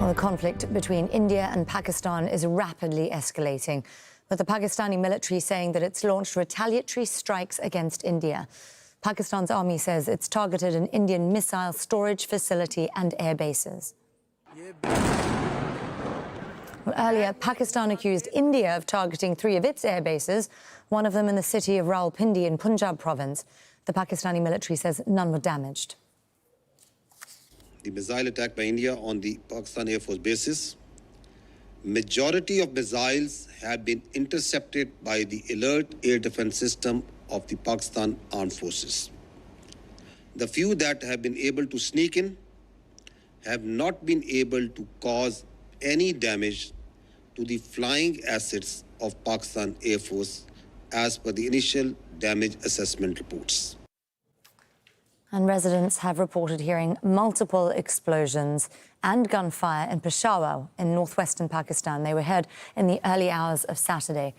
Well, the conflict between India and Pakistan is rapidly escalating, with the Pakistani military saying that it's launched retaliatory strikes against India. Pakistan's army says it's targeted an Indian missile storage facility and air bases. Well, earlier, Pakistan accused India of targeting 3 of its air bases, one of them in the city of Rawalpindi in Punjab province. The Pakistani military says none were damaged. The missile attack by India on the Pakistan Air Force bases. Majority of missiles have been intercepted by the alert air defense system of the Pakistan Armed Forces. The few that have been able to sneak in have not been able to cause any damage to the flying assets of Pakistan Air Force as per the initial damage assessment reports. And residents have reported hearing multiple explosions and gunfire in Peshawar in northwestern Pakistan. They were heard in the early hours of Saturday.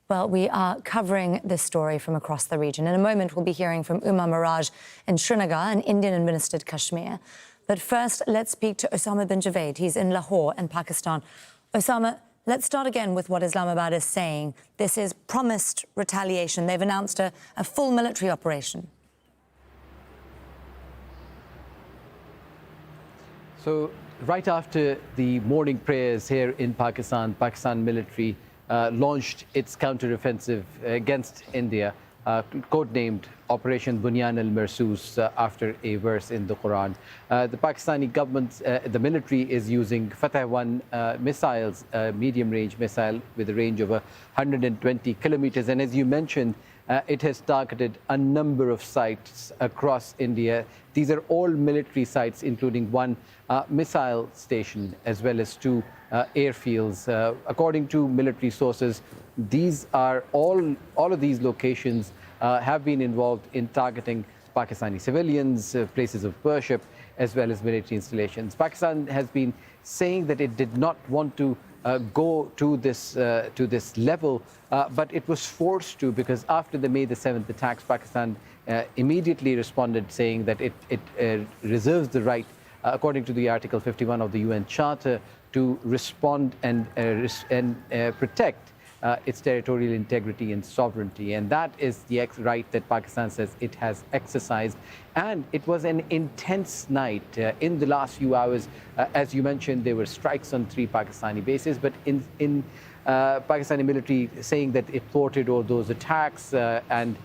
Well, we are covering this story from across the region. In a moment, we'll be hearing from Umar Miraj in Srinagar, an Indian-administered Kashmir. But first, let's speak to Osama bin Javed. He's in Lahore in Pakistan. Osama, let's start again with what Islamabad is saying. This is promised retaliation. They've announced a full military operation. So right after the morning prayers here in Pakistan, Pakistan military launched its counter-offensive against India, codenamed Operation Bunyan al-Marsus after a verse in the Quran. The Pakistani government, the military is using Fateh-1 missiles, medium-range missile with a range of 120 kilometers. And as you mentioned, it has targeted a number of sites across India. These are all military sites, including 1 missile station, as well as 2 airfields. According to military sources, these are all of these locations have been involved in targeting Pakistani civilians, places of worship, as well as military installations. Pakistan has been saying that it did not want to go to this level, but it was forced to, because after the May the 7th attacks, Pakistan immediately responded, saying that it reserves the right, according to the Article 51 of the UN Charter, to respond and protect its territorial integrity and sovereignty. And that is the right that Pakistan says it has exercised. And it was an intense night. In the last few hours, as you mentioned, there were strikes on 3 Pakistani bases, but in Pakistani military saying that it thwarted all those attacks and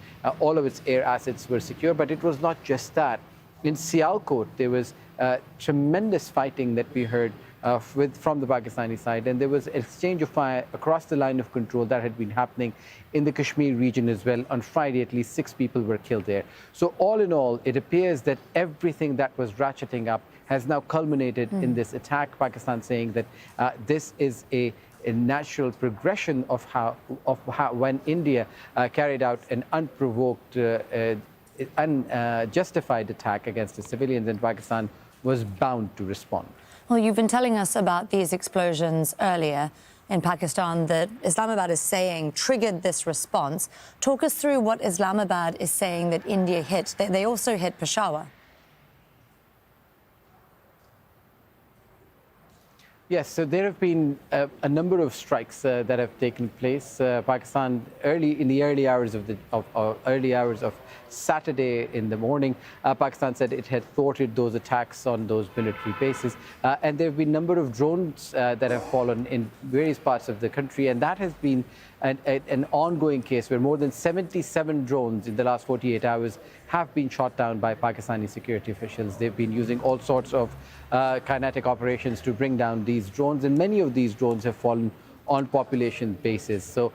all of its air assets were secure. But it was not just that. In Sialkot, there was tremendous fighting that we heard from the Pakistani side, and there was exchange of fire across the line of control that had been happening in the Kashmir region as well. On Friday, at least 6 people were killed there. So all in all, it appears that everything that was ratcheting up has now culminated in this attack. Pakistan saying that this is a natural progression of how when India carried out an unprovoked, unjustified attack against the civilians, and Pakistan was bound to respond. Well, you've been telling us about these explosions earlier in Pakistan that Islamabad is saying triggered this response. Talk us through what Islamabad is saying that India hit. They also hit Peshawar. Yes, so there have been a number of strikes that have taken place. Pakistan, in the early hours of Saturday in the morning, Pakistan said it had thwarted those attacks on those military bases, and there have been a number of drones that have fallen in various parts of the country, and that has been an ongoing case where more than 77 drones in the last 48 hours have been shot down by Pakistani security officials. They've been using all sorts of kinetic operations to bring down these drones, and many of these drones have fallen on population bases. So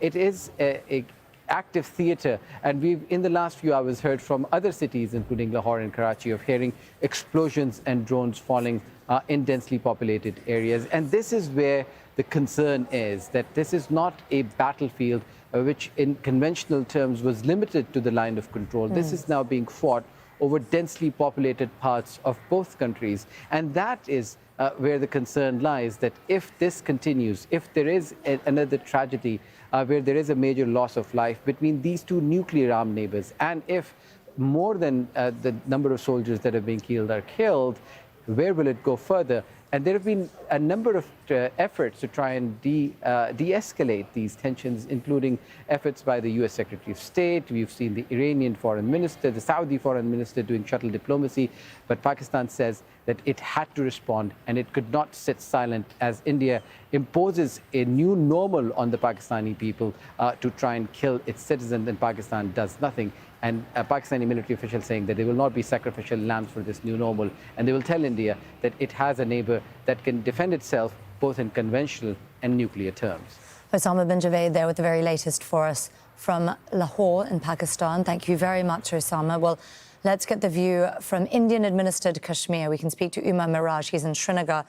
it is a active theater, and we've in the last few hours heard from other cities, including Lahore and Karachi, of hearing explosions and drones falling in densely populated areas. And this is where the concern is, that this is not a battlefield which in conventional terms was limited to the line of control. This is now being fought over densely populated parts of both countries. And that is where the concern lies, that if this continues, if there is another tragedy where there is a major loss of life between these 2 nuclear-armed neighbors, and if more than the number of soldiers that are being killed are killed, Where will it go further? And there have been a number of efforts to try and de-escalate these tensions, including efforts by the US Secretary of State. We've seen the Iranian foreign minister, the Saudi foreign minister doing shuttle diplomacy. But Pakistan says that it had to respond and it could not sit silent as India imposes a new normal on the Pakistani people to try and kill its citizens, and Pakistan does nothing. And a Pakistani military official saying that they will not be sacrificial lambs for this new normal. And they will tell India that it has a neighbor that can defend itself both in conventional and nuclear terms. Osama bin Javed there with the very latest for us from Lahore in Pakistan. Thank you very much, Osama. Well, let's get the view from Indian-administered Kashmir. We can speak to Uma Miraj. He's in Srinagar.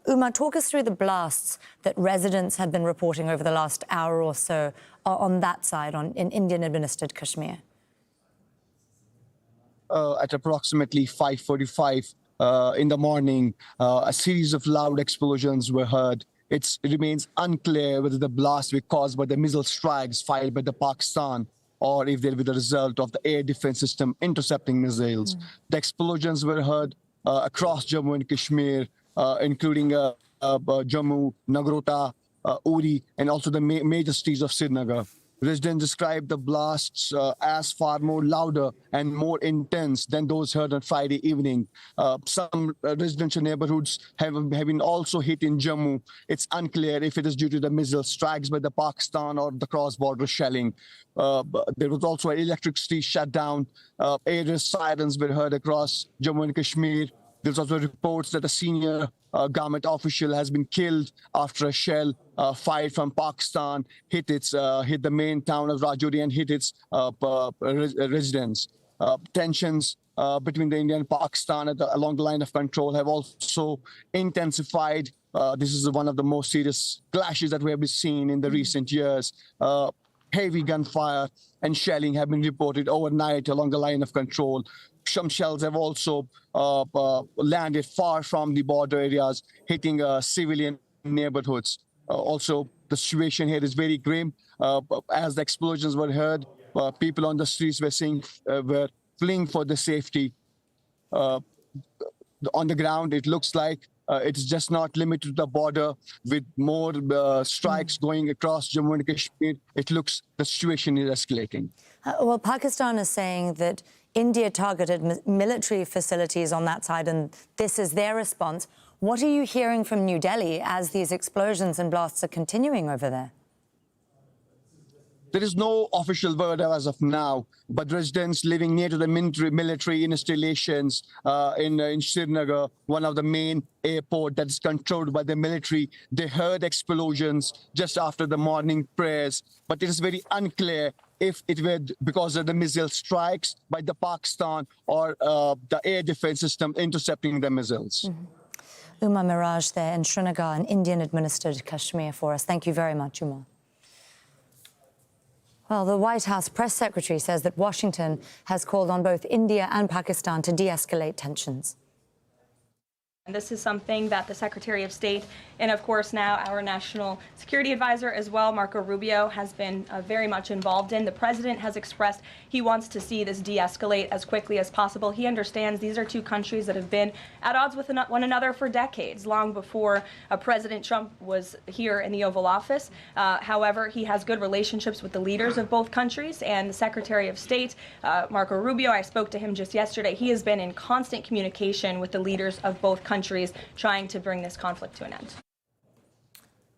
Uma, talk us through the blasts that residents have been reporting over the last hour or so on that side, in Indian-administered Kashmir. At approximately 5:45 in the morning, a series of loud explosions were heard. It remains unclear whether the blasts were caused by the missile strikes fired by the Pakistan or if they were the result of the air defense system intercepting missiles. The explosions were heard across Jammu and Kashmir, including Jammu, Nagrota, Uri, and also the major cities of Srinagar. Residents described the blasts as far more louder and more intense than those heard on Friday evening. Some residential neighborhoods have been also hit in Jammu. It's unclear if it is due to the missile strikes by the Pakistan or the cross-border shelling. There was also an electricity shutdown. Air sirens were heard across Jammu and Kashmir. There's also reports that a senior government official has been killed after a shell fired from Pakistan hit the main town of Rajouri and hit its residents. Tensions between the India and Pakistan along the line of control have also intensified. This is one of the most serious clashes that we have seen in the recent years. Heavy gunfire and shelling have been reported overnight along the line of control. Some shells have also landed far from the border areas, hitting civilian neighborhoods. Also, the situation here is very grim. As the explosions were heard, people on the streets were fleeing for the safety. On the ground, it looks like it's just not limited to the border. With more strikes going across Jammu and Kashmir, it looks the situation is escalating. Well, Pakistan is saying that India targeted military facilities on that side, and this is their response. What are you hearing from New Delhi as these explosions and blasts are continuing over there? There is no official word as of now, but residents living near to the military installations in Srinagar, one of the main airport that is controlled by the military, they heard explosions just after the morning prayers. But it is very unclear if it were because of the missile strikes by the Pakistan or the air defense system intercepting the missiles. Uma Miraj there in Srinagar, an Indian-administered Kashmir for us. Thank you very much, Uma. Well, the White House press secretary says that Washington has called on both India and Pakistan to de-escalate tensions. And this is something that the Secretary of State and, of course, now our National Security Advisor as well, Marco Rubio, has been very much involved in. The president has expressed he wants to see this de-escalate as quickly as possible. He understands these are two countries that have been at odds with one another for decades, long before President Trump was here in the Oval Office. However, he has good relationships with the leaders of both countries, and the Secretary of State, Marco Rubio, I spoke to him just yesterday. He has been in constant communication with the leaders of both countries trying to bring this conflict to an end.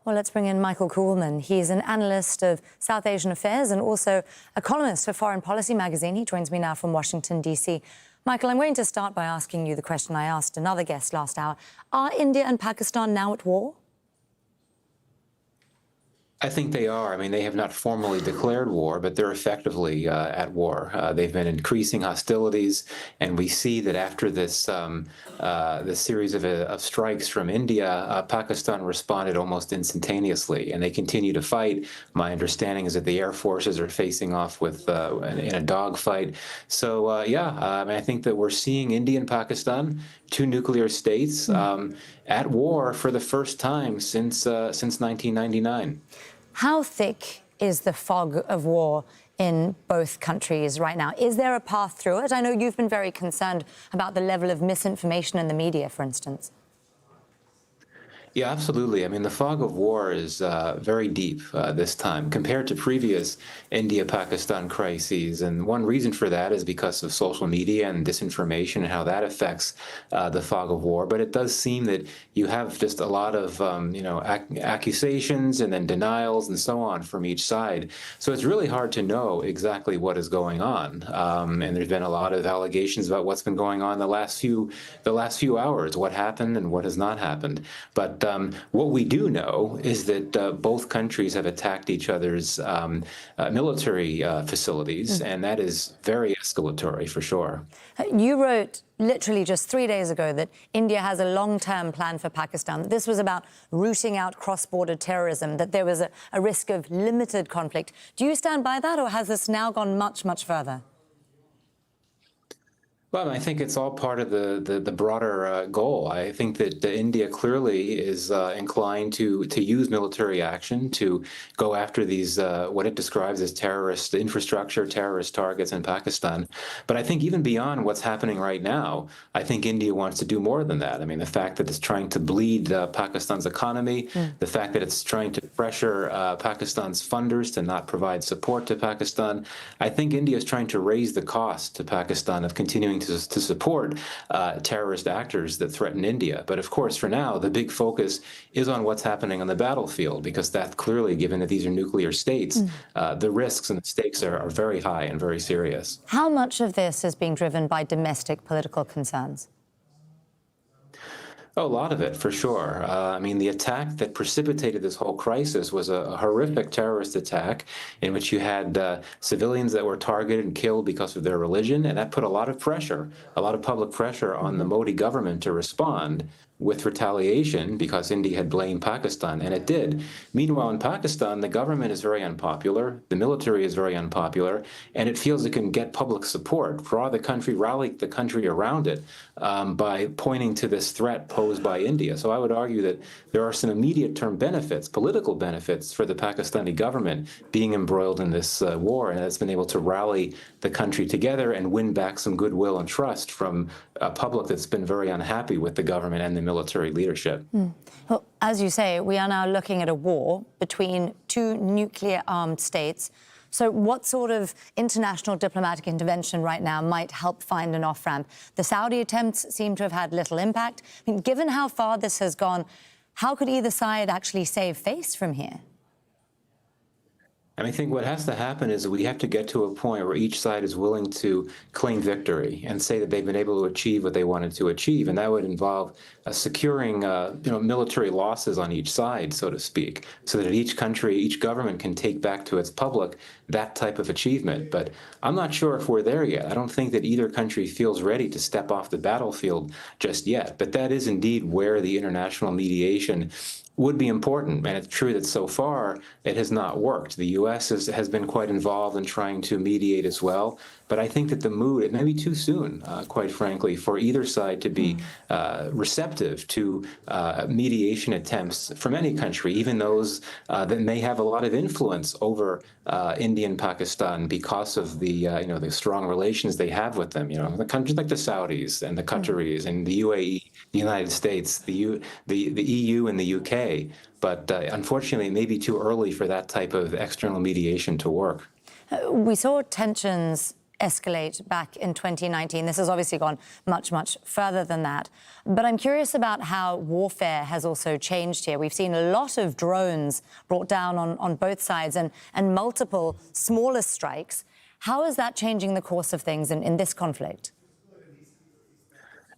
Well, let's bring in Michael Kuhlman. He's an analyst of South Asian affairs and also a columnist for Foreign Policy magazine. He joins me now from Washington, D.C. Michael, I'm going to start by asking you the question I asked another guest last hour. Are India and Pakistan now at war? I think they are. I mean, they have not formally declared war, but they're effectively at war. They've been increasing hostilities, and we see that after this series of strikes from India, Pakistan responded almost instantaneously, and they continue to fight. My understanding is that the air forces are facing off with in a dogfight. So, I think that we're seeing India and Pakistan, two nuclear states, at war for the first time since 1999. How thick is the fog of war in both countries right now. Is there a path through it? I know you've been very concerned about the level of misinformation in the media, for instance. Yeah, absolutely. I mean, the fog of war is very deep this time compared to previous India-Pakistan crises. And one reason for that is because of social media and disinformation and how that affects the fog of war. But it does seem that you have just a lot of, accusations and then denials and so on from each side. So it's really hard to know exactly what is going on. And there's been a lot of allegations about what's been going on the last few hours, what happened and what has not happened. But what we do know is that both countries have attacked each other's military facilities, and that is very escalatory for sure. You wrote literally just 3 days ago that India has a long-term plan for Pakistan. This was about rooting out cross-border terrorism, that there was a risk of limited conflict. Do you stand by that, or has this now gone much, much further? Well, I think it's all part of the broader goal. I think that India clearly is inclined to use military action to go after these what it describes as terrorist infrastructure, terrorist targets in Pakistan. But I think even beyond what's happening right now, I think India wants to do more than that. I mean, the fact that it's trying to bleed Pakistan's economy, the fact that it's trying to pressure Pakistan's funders to not provide support to Pakistan. I think India is trying to raise the cost to Pakistan of continuing to support terrorist actors that threaten India. But of course, for now, the big focus is on what's happening on the battlefield, because that clearly, given that these are nuclear states, the risks and the stakes are very high and very serious. How much of this is being driven by domestic political concerns? Oh, a lot of it, for sure. I mean, the attack that precipitated this whole crisis was a horrific terrorist attack in which you had civilians that were targeted and killed because of their religion, and that put a lot of pressure, a lot of public pressure on the Modi government to respond with retaliation because India had blamed Pakistan, and it did. Meanwhile, in Pakistan, the government is very unpopular, the military is very unpopular, and it feels it can get public support, draw the country, rally the country around it by pointing to this threat posed by India. So I would argue that there are some immediate term benefits, political benefits for the Pakistani government being embroiled in this war, and it's been able to rally the country together and win back some goodwill and trust from a public that's been very unhappy with the government and the military leadership. Well, as you say, we are now looking at a war between two nuclear-armed states. So what sort of international diplomatic intervention right now might help find an off-ramp? The Saudi attempts seem to have had little impact. I mean, given how far this has gone, how could either side actually save face from here? And I think what has to happen is we have to get to a point where each side is willing to claim victory and say that they've been able to achieve what they wanted to achieve. And that would involve securing military losses on each side, so to speak, so that each country, each government can take back to its public that type of achievement. But I'm not sure if we're there yet. I don't think that either country feels ready to step off the battlefield just yet. But that is indeed where the international mediation would be important. And it's true that so far it has not worked. The U.S. has been quite involved in trying to mediate as well. But I think that the mood, it may be too soon, quite frankly, for either side to be receptive to mediation attempts from any country, even those that may have a lot of influence over India and Pakistan because of the the strong relations they have with them. The countries like the Saudis and the Qataris and the UAE, the United States, the EU and the UK. But unfortunately, it may be too early for that type of external mediation to work. We saw tensions escalate back in 2019. This has obviously gone much, much further than that. But I'm curious about how warfare has also changed here. We've seen a lot of drones brought down on both sides and multiple smaller strikes. How is that changing the course of things in this conflict?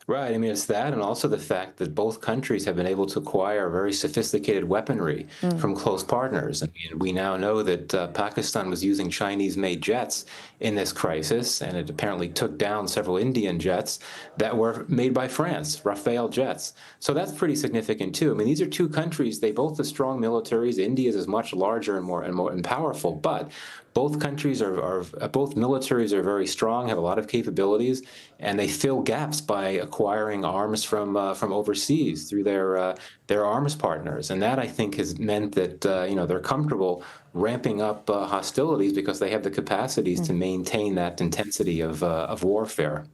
Right. I mean, it's that, and also the fact that both countries have been able to acquire very sophisticated weaponry from close partners. I mean, we now know that Pakistan was using Chinese-made jets in this crisis, and it apparently took down several Indian jets that were made by France, Rafale jets. So that's pretty significant too. I mean, these are two countries. They both have strong militaries. India's is much larger and more powerful, but Both countries both militaries are very strong, have a lot of capabilities, and they fill gaps by acquiring arms from overseas through their arms partners. And that, I think, has meant that they're comfortable ramping up hostilities because they have the capacities to maintain that intensity of warfare.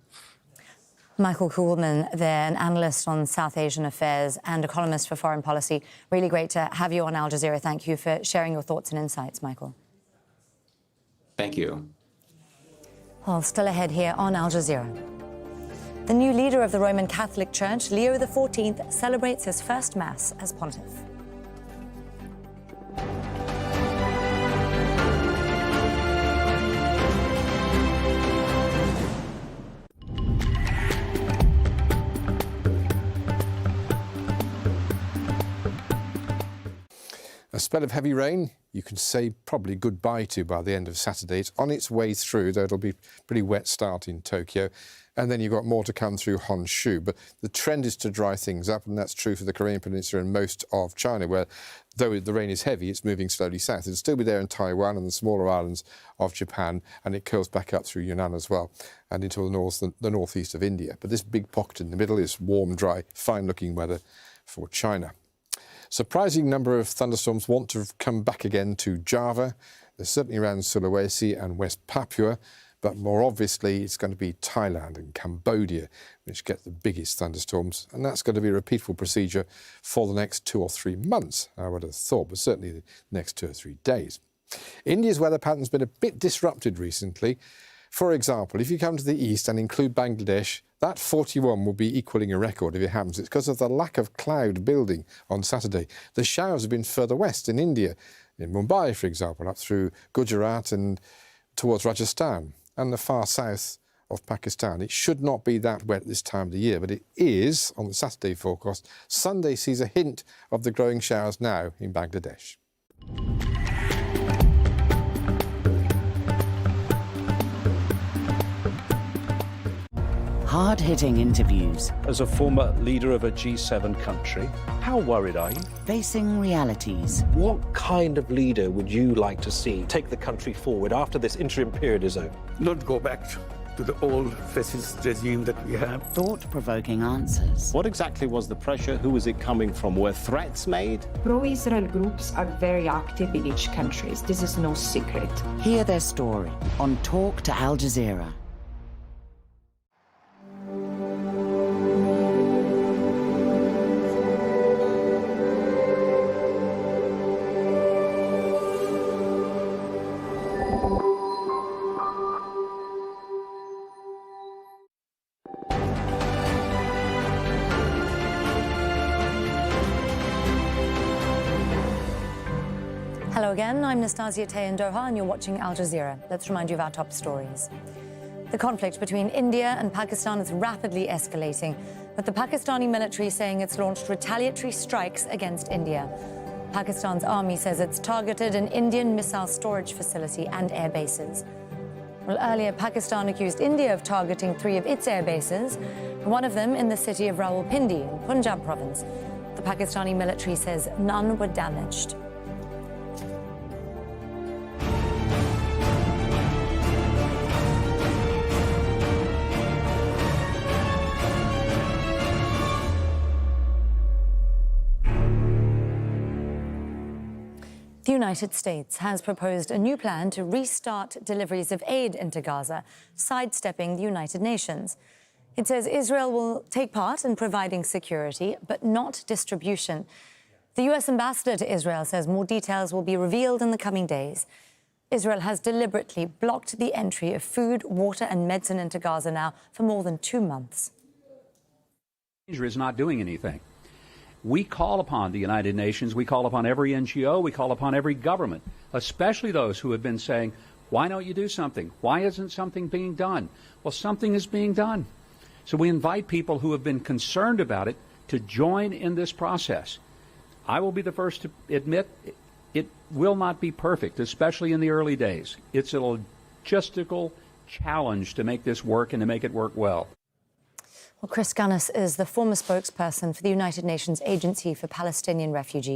Michael Kuhlman there, an analyst on South Asian affairs and a columnist for foreign policy. Really great to have you on Al Jazeera. Thank you for sharing your thoughts and insights, Michael. Thank you. Well, still ahead here on Al Jazeera. The new leader of the Roman Catholic Church, Leo XIV, celebrates his first Mass as pontiff. A spell of heavy rain you can say probably goodbye to by the end of Saturday. It's on its way through, though it'll be a pretty wet start in Tokyo. And then you've got more to come through Honshu. But the trend is to dry things up, and that's true for the Korean Peninsula and most of China, where, though the rain is heavy, it's moving slowly south. It'll still be there in Taiwan and the smaller islands of Japan, and it curls back up through Yunnan as well, and into the northeast of India. But this big pocket in the middle is warm, dry, fine-looking weather for China. Surprising number of thunderstorms want to come back again to Java. They're certainly around Sulawesi and West Papua, but more obviously it's going to be Thailand and Cambodia which get the biggest thunderstorms, and that's going to be a repeatable procedure for the next 2 or 3 months, I would have thought, but certainly the next 2 or 3 days. India's weather pattern's been a bit disrupted recently. For example, if you come to the east and include Bangladesh, that 41 will be equalling a record if it happens. It's because of the lack of cloud building on Saturday. The showers have been further west in India, in Mumbai, for example, up through Gujarat and towards Rajasthan and the far south of Pakistan. It should not be that wet this time of the year, but it is on the Saturday forecast. Sunday sees a hint of the growing showers now in Bangladesh. Hard-hitting interviews. As a former leader of a G7 country, how worried are you? Facing realities. What kind of leader would you like to see take the country forward after this interim period is over? Not go back to the old fascist regime that we have. Thought-provoking answers. What exactly was the pressure? Who was it coming from? Were threats made? Pro-Israel groups are very active in each country. This is no secret. Hear their story on Talk to Al Jazeera. Hello again, I'm Nastasia Tay in Doha and you're watching Al Jazeera. Let's remind you of our top stories. The conflict between India and Pakistan is rapidly escalating, with the Pakistani military saying it's launched retaliatory strikes against India. Pakistan's army says it's targeted an Indian missile storage facility and air bases. Well, earlier, Pakistan accused India of targeting 3 of its air bases, one of them in the city of Rawalpindi in Punjab province. The Pakistani military says none were damaged. The United States has proposed a new plan to restart deliveries of aid into Gaza, sidestepping the United Nations. It says Israel will take part in providing security, but not distribution. The U.S. ambassador to Israel says more details will be revealed in the coming days. Israel has deliberately blocked the entry of food, water and medicine into Gaza now for more than 2 months. Israel is not doing anything. We call upon the United Nations, we call upon every NGO, we call upon every government, especially those who have been saying, why don't you do something? Why isn't something being done? Well, something is being done. So we invite people who have been concerned about it to join in this process. I will be the first to admit it will not be perfect, especially in the early days. It's a logistical challenge to make this work and to make it work well. Well, Chris Gunness is the former spokesperson for the United Nations Agency for Palestinian Refugees.